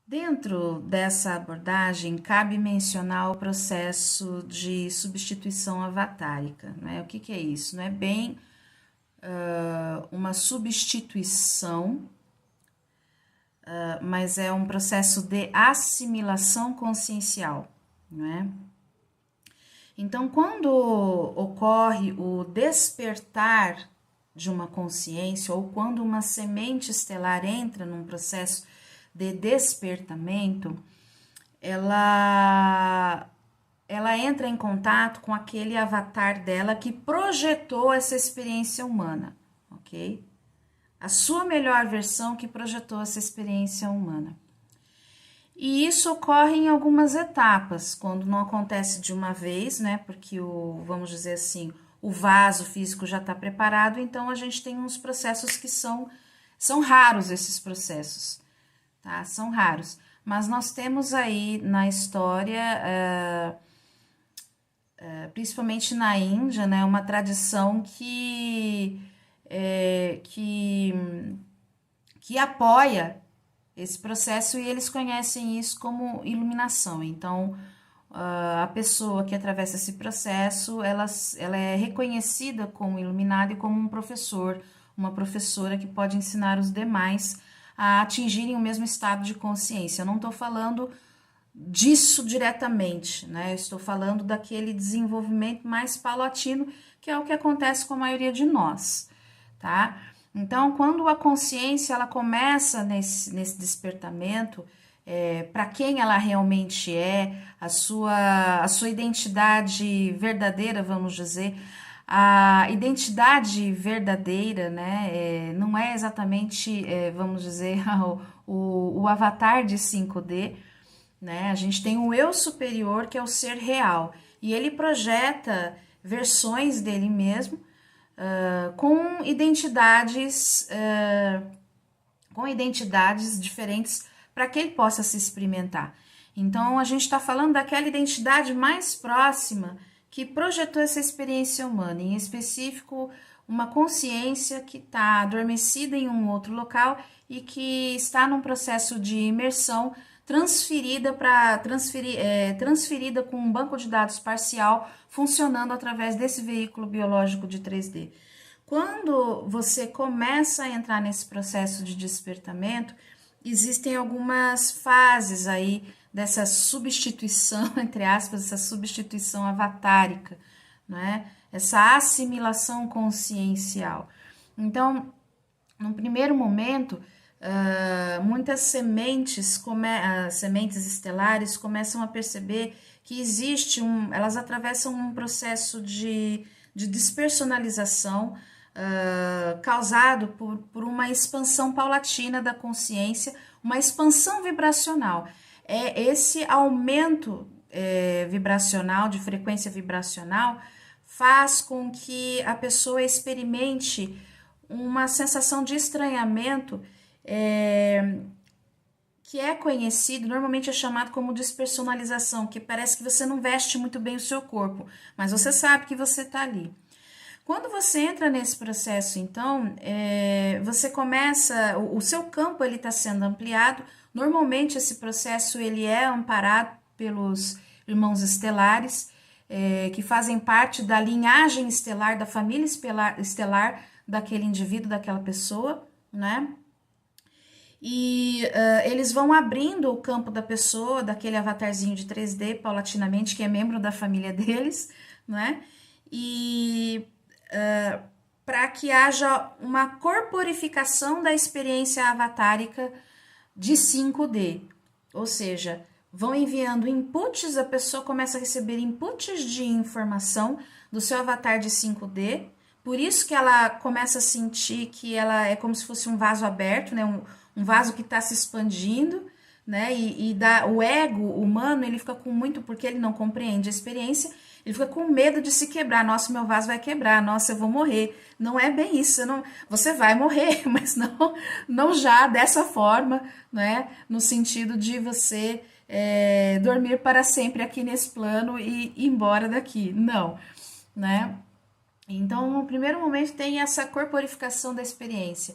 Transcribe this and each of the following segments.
Dentro dessa abordagem, cabe mencionar o processo de substituição avatárica, né? O que que é isso? Não é bem uma substituição, mas é um processo de assimilação consciencial, né? Então, quando ocorre o despertar de uma consciência ou quando uma semente estelar entra num processo de despertamento, ela ela entra em contato com aquele avatar dela que projetou essa experiência humana, ok? A sua melhor versão que projetou essa experiência humana. E isso ocorre em algumas etapas, quando não acontece de uma vez, né? Porque vamos dizer assim, o vaso físico já está preparado, então a gente tem uns processos que são raros esses processos, tá? São raros. Mas nós temos aí na história, principalmente na Índia, né, uma tradição que apoia esse processo e eles conhecem isso como iluminação. Então, a pessoa que atravessa esse processo, ela é reconhecida como iluminada e como um professor, uma professora que pode ensinar os demais a atingirem o mesmo estado de consciência. Eu não estou falando disso diretamente, né? Eu estou falando daquele desenvolvimento mais paulatino, que é o que acontece com a maioria de nós, tá? Então, quando a consciência ela começa nesse despertamento, para quem ela realmente é, a sua identidade verdadeira, vamos dizer, a identidade verdadeira, né, não é exatamente, vamos dizer, o avatar de 5D, né? A gente tem o eu superior, que é o ser real, e ele projeta versões dele mesmo com identidades diferentes para que ele possa se experimentar. Então a gente está falando daquela identidade mais próxima que projetou essa experiência humana, em específico uma consciência que está adormecida em um outro local e que está num processo de imersão transferida com um banco de dados parcial funcionando através desse veículo biológico de 3D. Quando você começa a entrar nesse processo de despertamento, existem algumas fases aí dessa substituição, entre aspas, essa substituição avatárica, né? Essa assimilação consciencial. Então, num primeiro momento, muitas sementes estelares começam a perceber que elas atravessam um processo de despersonalização causado por uma expansão paulatina da consciência, uma expansão vibracional. É esse aumento vibracional, de frequência vibracional, faz com que a pessoa experimente uma sensação de estranhamento que é conhecido, normalmente é chamado como despersonalização, que parece que você não veste muito bem o seu corpo, mas você sabe que você está ali. Quando você entra nesse processo, então, você começa, o seu campo ele está sendo ampliado. Normalmente esse processo ele é amparado pelos irmãos estelares, que fazem parte da linhagem estelar, da família estelar daquele indivíduo, daquela pessoa, né? E eles vão abrindo o campo da pessoa, daquele avatarzinho de 3D, paulatinamente, que é membro da família deles, né? E para que haja uma corporificação da experiência avatárica de 5D. Ou seja, vão enviando inputs, a pessoa começa a receber inputs de informação do seu avatar de 5D, por isso que ela começa a sentir que ela é como se fosse um vaso aberto, né? Um vaso que está se expandindo, né? O ego humano, ele fica com muito, porque ele não compreende a experiência, ele fica com medo de se quebrar. Nossa, meu vaso vai quebrar, nossa, eu vou morrer. Não é bem isso, você vai morrer, mas não já dessa forma, né? No sentido de você dormir para sempre aqui nesse plano e ir embora daqui. Não, né? Então, no primeiro momento tem essa corporificação da experiência.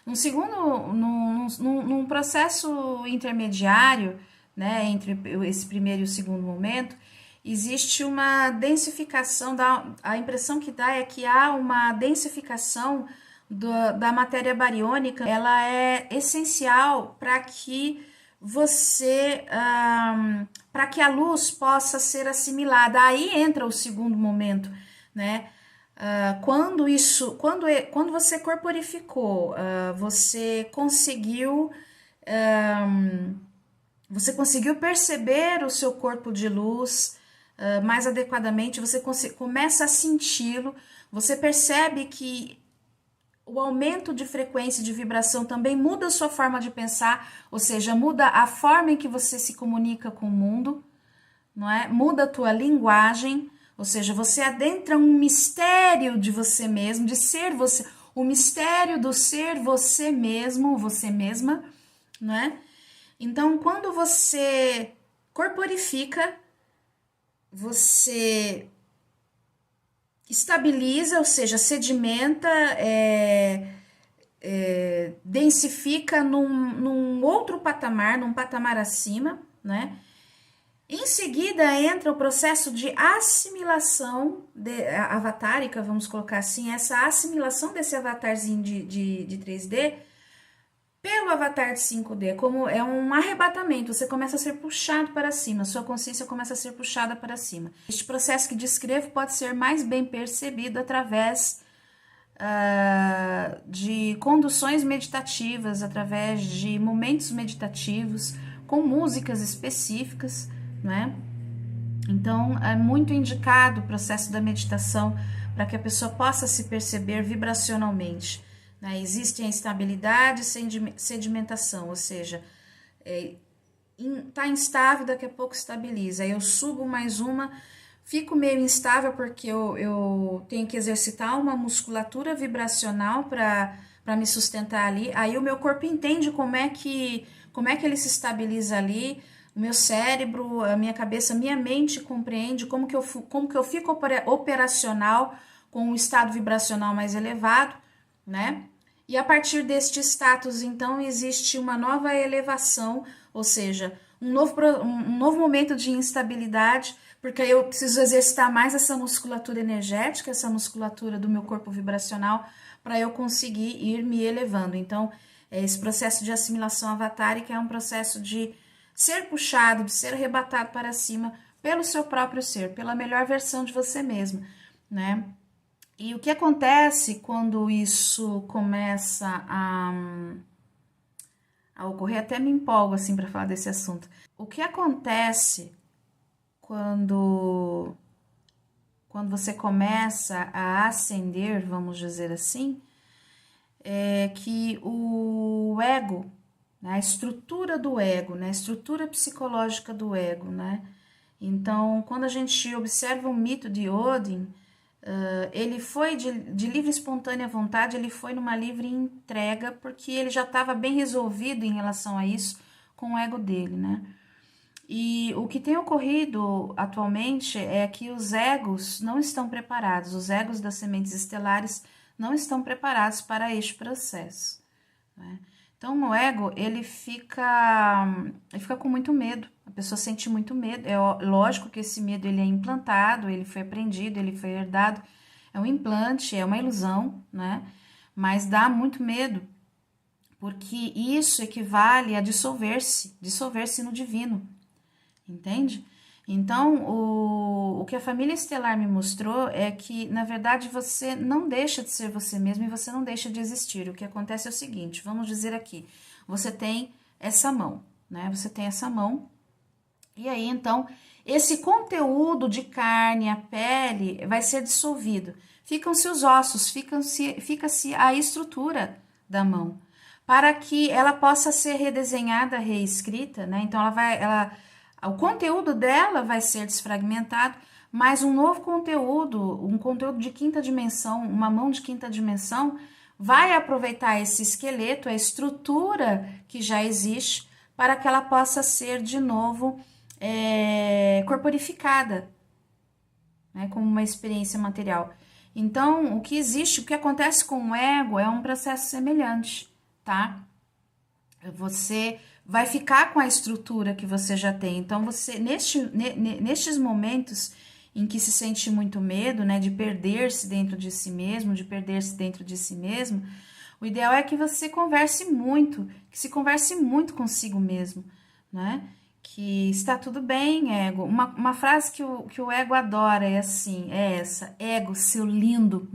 Num processo intermediário, né, entre esse primeiro e o segundo momento, existe uma densificação, a impressão que dá é que há uma densificação da matéria bariônica. Ela é essencial para que para que a luz possa ser assimilada. Aí entra o segundo momento, né? Quando você corporificou, você conseguiu perceber o seu corpo de luz mais adequadamente, você começa a senti-lo, você percebe que o aumento de frequência e de vibração também muda a sua forma de pensar, ou seja, muda a forma em que você se comunica com o mundo, não é? Muda a tua linguagem, ou seja, você adentra um mistério de você mesmo, de ser você, o mistério do ser você mesmo, você mesma, não é? Então, quando você corporifica, você estabiliza, ou seja, sedimenta, densifica num outro patamar, num patamar acima, né? Em seguida entra o processo de assimilação avatárica, vamos colocar assim, essa assimilação desse avatarzinho de 3D pelo avatar de 5D, como é um arrebatamento, você começa a ser puxado para cima, sua consciência começa a ser puxada para cima. Este processo que descrevo pode ser mais bem percebido através de conduções meditativas, através de momentos meditativos, com músicas específicas, né? Então, é muito indicado o processo da meditação para que a pessoa possa se perceber vibracionalmente. Né? Existe a instabilidade e sedimentação, ou seja, tá instável, daqui a pouco estabiliza. Aí eu subo mais uma, fico meio instável porque eu tenho que exercitar uma musculatura vibracional para me sustentar ali. Aí o meu corpo entende como é que ele se estabiliza ali. O meu cérebro, a minha cabeça, a minha mente compreende como que eu fico operacional com um estado vibracional mais elevado, né? E a partir deste status, então, existe uma nova elevação, ou seja, um novo momento de instabilidade, porque aí eu preciso exercitar mais essa musculatura energética, essa musculatura do meu corpo vibracional, para eu conseguir ir me elevando. Então, esse processo de assimilação avatárica é um processo de ser puxado, de ser arrebatado para cima pelo seu próprio ser, pela melhor versão de você mesmo, né? E o que acontece quando isso começa a ocorrer, até me empolgo assim para falar desse assunto. O que acontece quando você começa a ascender, vamos dizer assim, é que o ego, né, a estrutura do ego, né, a estrutura psicológica do ego, né? Então, quando a gente observa o mito de Odin, ele foi de livre e espontânea vontade, ele foi numa livre entrega, porque ele já estava bem resolvido em relação a isso com o ego dele, né? E o que tem ocorrido atualmente é que os egos não estão preparados, os egos das sementes estelares não estão preparados para este processo, né? Então, o ego, ele fica com muito medo, a pessoa sente muito medo. É lógico que esse medo ele é implantado, ele foi aprendido, ele foi herdado, é um implante, é uma ilusão, né? Mas dá muito medo, porque isso equivale a dissolver-se no divino, entende? Então, o que a família estelar me mostrou é que, na verdade, você não deixa de ser você mesmo e você não deixa de existir. O que acontece é o seguinte, vamos dizer aqui, você tem essa mão, né? Você tem essa mão, e aí, então, esse conteúdo de carne, a pele, vai ser dissolvido. Ficam-se os ossos, fica-se a estrutura da mão, para que ela possa ser redesenhada, reescrita, né? Então, o conteúdo dela vai ser desfragmentado, mas um novo conteúdo, um conteúdo de quinta dimensão, uma mão de quinta dimensão, vai aproveitar esse esqueleto, a estrutura que já existe, para que ela possa ser de novo corporificada, né, como uma experiência material. Então, o que acontece com o ego é um processo semelhante, tá? Você vai ficar com a estrutura que você já tem. Então, você, nestes momentos em que se sente muito medo, né, de perder-se dentro de si mesmo, o ideal é que você converse muito, que se converse muito consigo mesmo, né? Que está tudo bem, ego. Uma frase que o ego adora é assim, é essa: ego, seu lindo,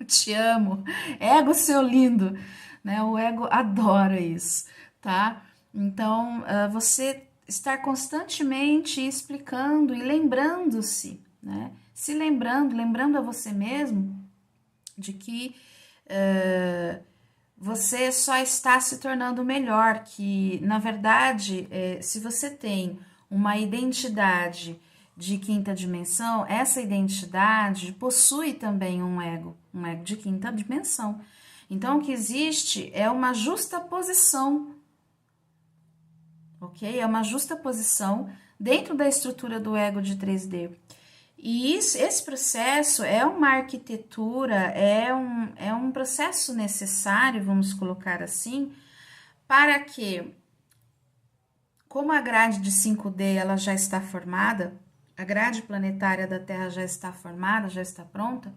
te amo, ego, seu lindo, né? O ego adora isso, tá? Então, você estar constantemente explicando e lembrando-se, né? Se lembrando a você mesmo de que você só está se tornando melhor, que na verdade, se você tem uma identidade de quinta dimensão, essa identidade possui também um ego de quinta dimensão. Então, o que existe é uma justa posição, ok? É uma justa posição dentro da estrutura do ego de 3D. E esse processo é uma arquitetura, é um processo necessário, vamos colocar assim, para que, como a grade de 5D ela já está formada, a grade planetária da Terra já está formada, já está pronta,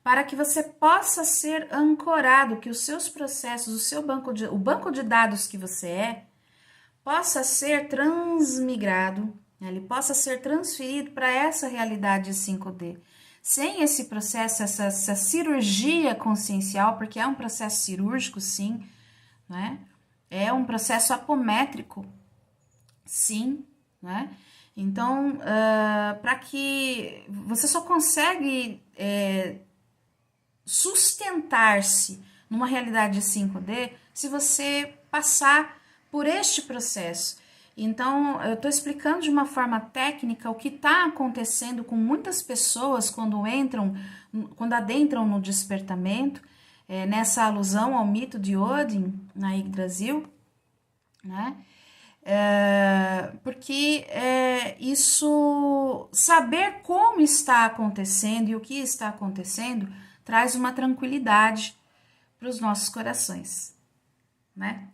para que você possa ser ancorado, que os seus processos, o banco de dados que você possa ser transmigrado, ele possa ser transferido para essa realidade 5D. Sem esse processo, essa cirurgia consciencial, porque é um processo cirúrgico, sim, né? É um processo apométrico, sim, né? Então, para que você só consegue sustentar-se numa realidade 5D se você passar por este processo. Então, eu estou explicando de uma forma técnica o que está acontecendo com muitas pessoas quando adentram no despertamento, nessa alusão ao mito de Odin na Yggdrasil, né? Porque isso, saber como está acontecendo e o que está acontecendo, traz uma tranquilidade para os nossos corações, né?